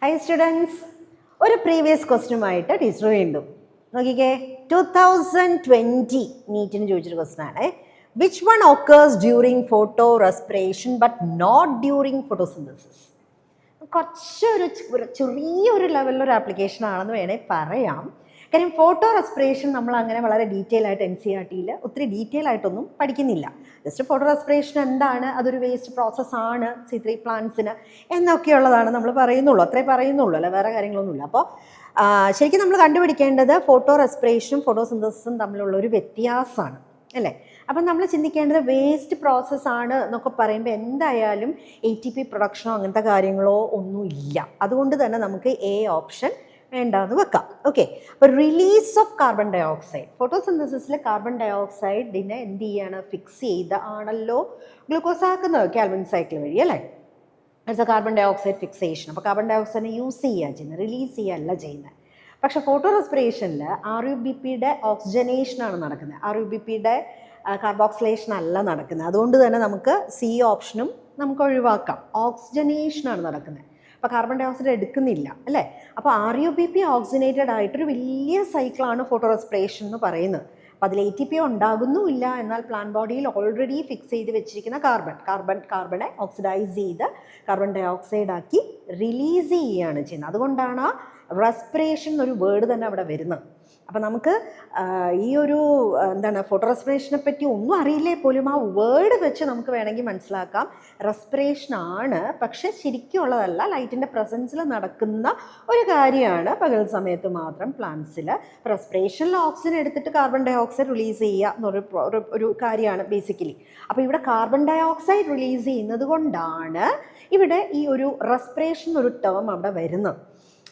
Hi students, ഒരു previous ക്വസ്റ്റ്യനുമായിട്ട് teacher വീണ്ടും നോക്കിക്കേ. 2020 നീറ്റിന് ചോദിച്ചൊരു ക്വസ്റ്റ്യൻ ആണ്. Which one occurs during photorespiration but not during photosynthesis? കുറച്ചൊരു ചെറിയൊരു ലെവലിലൊരു ആപ്ലിക്കേഷൻ ആണെന്ന് വേണേൽ പറയാം. കാര്യം ഫോട്ടോ റെസ്പിറേഷൻ നമ്മൾ അങ്ങനെ വളരെ ഡീറ്റെയിൽ ആയിട്ട് NCERT-യിൽ ഒത്തിരി ഡീറ്റെയിൽ ആയിട്ടൊന്നും പഠിക്കുന്നില്ല. ജസ്റ്റ് ഫോട്ടോ റെസ്പിറേഷൻ എന്താണ്, അതൊരു വേസ്റ്റ് പ്രോസസ്സാണ് C3 പ്ലാന്റ്സിന് എന്നൊക്കെയുള്ളതാണ് നമ്മൾ പറയുന്നുള്ളൂ. അത്രേ പറയുന്നുള്ളൂ, അല്ല വേറെ കാര്യങ്ങളൊന്നുമില്ല. അപ്പോൾ ശരിക്കും നമ്മൾ കണ്ടുപിടിക്കേണ്ടത് ഫോട്ടോ റെസ്പിറേഷനും ഫോട്ടോസിന്തസിസും തമ്മിലുള്ളൊരു വ്യത്യാസമാണ്, അല്ലേ? അപ്പം നമ്മൾ ചിന്തിക്കേണ്ടത് വേസ്റ്റ് പ്രോസസ്സാണ് എന്നൊക്കെ പറയുമ്പോൾ എന്തായാലും ATP പ്രൊഡക്ഷനോ അങ്ങനത്തെ കാര്യങ്ങളോ ഒന്നുമില്ല. അതുകൊണ്ട് തന്നെ നമുക്ക് A ഓപ്ഷൻ വേണ്ടാന്ന് വെക്കാം. ഓക്കെ, അപ്പോൾ release of carbon dioxide, ഫോട്ടോസിന്തസിസിൽ കാർബൺ ഡൈ ഓക്സൈഡിനെ എന്ത് ചെയ്യാണ്, ഫിക്സ് ചെയ്ത് ആണല്ലോ ഗ്ലൂക്കോസ് ആക്കുന്നത് കാൽവിൻ സൈക്കിൾ വഴി, അല്ലേ? It's a carbon dioxide fixation. അപ്പോൾ കാർബൺ ഡൈ ഓക്സൈഡിനെ യൂസ് ചെയ്യുക ചെയ്യുന്നത്, റിലീസ് ചെയ്യുകയല്ല ചെയ്യുന്നത്. പക്ഷേ ഫോട്ടോ റെസ്പിറേഷനിൽ RUBPയുടെ ഓക്സിജനേഷനാണ് നടക്കുന്നത്, RUBPയുടെ കാർബോക്സിലേഷൻ അല്ല നടക്കുന്നത്. അതുകൊണ്ട് തന്നെ നമുക്ക് C ഓപ്ഷനും നമുക്ക് ഒഴിവാക്കാം. ഓക്സിജനേഷനാണ് നടക്കുന്നത്. അപ്പോൾ കാർബൺ ഡൈ ഓക്സൈഡ് എടുക്കുന്നില്ല, അല്ലേ? അപ്പോൾ RUBP ഓക്സിജനേറ്റഡ് ആയിട്ടൊരു വലിയ സൈക്കിളാണ് ഫോട്ടോ റെസ്പിറേഷൻ എന്ന് പറയുന്നത്. അപ്പോൾ അതിൽ ATP ഉണ്ടാകുന്നുമില്ല, എന്നാൽ പ്ലാന്റ് ബോഡിയിൽ ഓൾറെഡി ഫിക്സ് ചെയ്ത് വെച്ചിരിക്കുന്ന കാർബണെ ഓക്സിഡൈസ് ചെയ്ത് കാർബൺ ഡൈ ഓക്സൈഡ് ആക്കി റിലീസ് ചെയ്യുകയാണ് ചെയ്യുന്നത്. അതുകൊണ്ടാണ് റെസ്പിറേഷൻ എന്നൊരു വേർഡ് തന്നെ അവിടെ വരുന്നത്. അപ്പം നമുക്ക് ഈ ഒരു ഫോട്ടോ റെസ്പിറേഷനെ പറ്റി ഒന്നും അറിയില്ലേ പോലും ആ വേർഡ് വെച്ച് നമുക്ക് വേണമെങ്കിൽ മനസ്സിലാക്കാം റെസ്പിറേഷൻ ആണ്, പക്ഷെ ശരിക്കുള്ളതല്ല, ലൈറ്റിൻ്റെ പ്രസൻസിൽ നടക്കുന്ന ഒരു കാര്യമാണ് പകൽ സമയത്ത് മാത്രം പ്ലാന്റ്സിൽ. റെസ്പിറേഷനിൽ ഓക്സിജൻ എടുത്തിട്ട് കാർബൺ ഡൈ ഓക്സൈഡ് റിലീസ് ചെയ്യുക എന്നൊരു കാര്യമാണ് ബേസിക്കലി. അപ്പോൾ ഇവിടെ കാർബൺ ഡൈ ഓക്സൈഡ് റിലീസ് ചെയ്യുന്നത് കൊണ്ടാണ് ഇവിടെ ഈ ഒരു റെസ്പിറേഷൻ എന്നൊരു ടേം അവിടെ വരുന്നത്.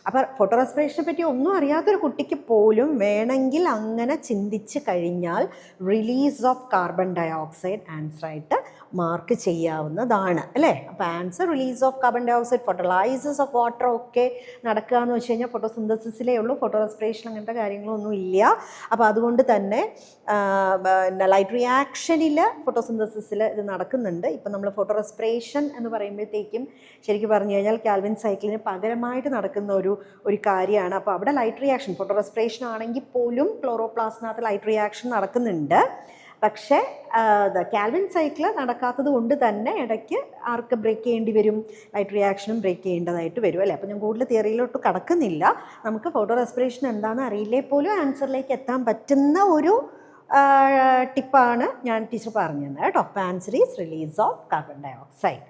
അപ്പോൾ ഫോട്ടോ റെസ്പിറേഷനെ പറ്റി ഒന്നും അറിയാത്തൊരു കുട്ടിക്ക് പോലും വേണമെങ്കിൽ അങ്ങനെ ചിന്തിച്ച് കഴിഞ്ഞാൽ release of carbon dioxide ആൻസറായിട്ട് മാർക്ക് ചെയ്യാവുന്നതാണ്, അല്ലേ? അപ്പോൾ answer release of carbon dioxide, photolysis of water ഒക്കെ നടക്കുക എന്ന് വെച്ച് കഴിഞ്ഞാൽ ഫോട്ടോസിന്തസിസിലേ ഉള്ളൂ. ഫോട്ടോ റെസ്പിറേഷൻ അങ്ങനത്തെ കാര്യങ്ങളൊന്നും ഇല്ല. അപ്പോൾ അതുകൊണ്ട് തന്നെ ലൈറ്റ് റിയാക്ഷനിൽ ഫോട്ടോസിന്തസിസിൽ ഇത് നടക്കുന്നുണ്ട്. ഇപ്പം നമ്മൾ ഫോട്ടോ റെസ്പിറേഷൻ എന്ന് പറയുമ്പോഴത്തേക്കും ശരിക്കും പറഞ്ഞു കഴിഞ്ഞാൽ കാൽവിൻ സൈക്കിളിന് പകരമായിട്ട് നടക്കുന്ന ഒരു കാര്യമാണ്. അപ്പോൾ അവിടെ ലൈറ്റ് റിയാക്ഷൻ, ഫോട്ടോ റെസ്പിറേഷൻ ആണെങ്കിൽ പോലും ക്ലോറോപ്ലാസ്റ്റിനകത്ത് ലൈറ്റ് റിയാക്ഷൻ നടക്കുന്നുണ്ട്. പക്ഷേ കാൽവിൻ സൈക്കിൾ നടക്കാത്തത് കൊണ്ട് തന്നെ ഇടയ്ക്ക് ആർക്ക് ബ്രേക്ക് ചെയ്യേണ്ടി വരും, ലൈറ്റ് റിയാക്ഷനും ബ്രേക്ക് ചെയ്യേണ്ടതായിട്ട് വരും, അല്ലേ? അപ്പോൾ ഞാൻ കൂടുതൽ തിയറിയിലോട്ട് കടക്കുന്നില്ല. നമുക്ക് ഫോട്ടോ റെസ്പിറേഷൻ എന്താണെന്ന് അറിയില്ലേ പോലും ആൻസറിലേക്ക് എത്താൻ പറ്റുന്ന ഒരു ടിപ്പാണ് ഞാൻ ടീച്ചർ പറഞ്ഞു തന്നത്, കേട്ടോ. Answer is release of carbon dye oxide.